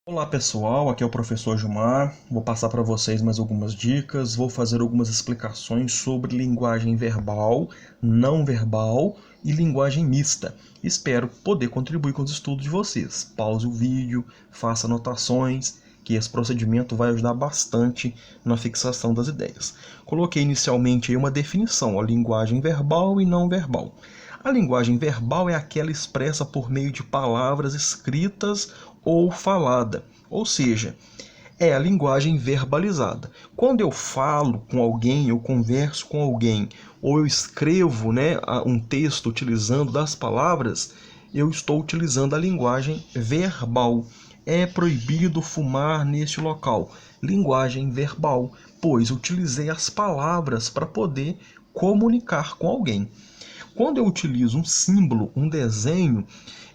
Olá pessoal, aqui é o professor Gilmar. Vou passar para vocês mais algumas dicas, vou fazer algumas explicações sobre linguagem verbal, não verbal e linguagem mista. Espero poder contribuir com os estudos de vocês. Pause o vídeo, faça anotações, que esse procedimento vai ajudar bastante na fixação das ideias. Coloquei inicialmente aí uma definição, a linguagem verbal e não verbal. A linguagem verbal é aquela expressa por meio de palavras escritas ou falada, ou seja, é a linguagem verbalizada. Quando eu falo com alguém, eu converso com alguém, ou eu escrevo, um texto utilizando das palavras, eu estou utilizando a linguagem verbal. É proibido fumar neste local. Linguagem verbal, pois utilizei as palavras para poder comunicar com alguém. Quando eu utilizo um símbolo, um desenho,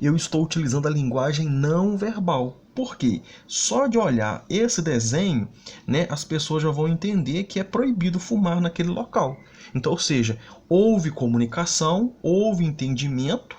eu estou utilizando a linguagem não verbal. Por quê? Só de olhar esse desenho, as pessoas já vão entender que é proibido fumar naquele local. Então, ou seja, houve comunicação, houve entendimento,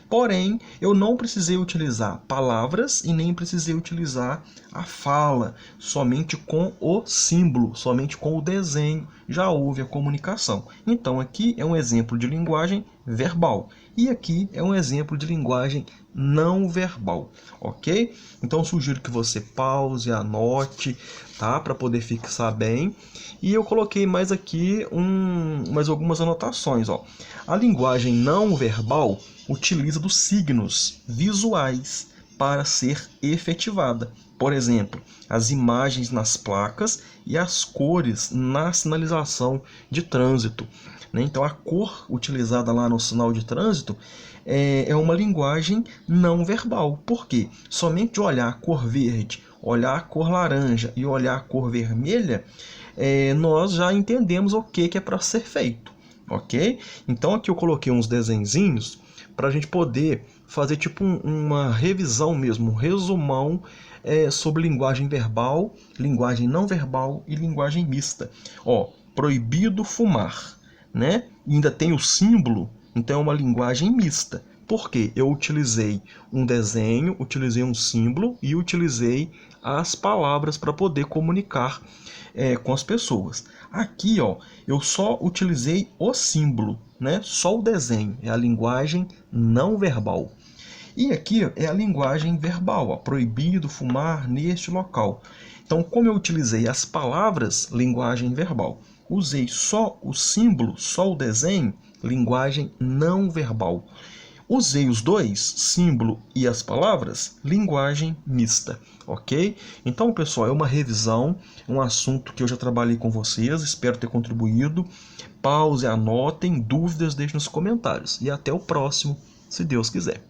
Porém, eu não precisei utilizar palavras e nem precisei utilizar a fala, somente com o símbolo, somente com o desenho, já houve a comunicação. Então, aqui é um exemplo de linguagem verbal e aqui é um exemplo de linguagem não verbal, ok? Então, sugiro que você pause, anote, tá? Para poder fixar bem. E eu coloquei mais aqui mais algumas anotações, ó. A linguagem não verbal utiliza dos signos visuais para ser efetivada. Por exemplo, as imagens nas placas e as cores na sinalização de trânsito. Então, a cor utilizada lá no sinal de trânsito é uma linguagem não verbal. Por quê? Somente de olhar a cor verde, olhar a cor laranja e olhar a cor vermelha, nós já entendemos o que é para ser feito, ok? Então, aqui eu coloquei uns desenhinhos para a gente poder fazer tipo uma revisão mesmo, um resumão sobre linguagem verbal, linguagem não verbal e linguagem mista. Ó, proibido fumar, E ainda tem o símbolo, então é uma linguagem mista. Por quê? Eu utilizei um desenho, utilizei um símbolo e utilizei as palavras para poder comunicar com as pessoas. Aqui, ó, eu só utilizei o símbolo, Só o desenho, é a linguagem não verbal. E aqui é a linguagem verbal, ó, proibido fumar neste local. Então, como eu utilizei as palavras, linguagem verbal, usei só o símbolo, só o desenho, linguagem não verbal. Usei os dois, símbolo e as palavras, linguagem mista, ok? Então, pessoal, é uma revisão, um assunto que eu já trabalhei com vocês, espero ter contribuído. Pause, anotem, dúvidas, deixem nos comentários. E até o próximo, se Deus quiser.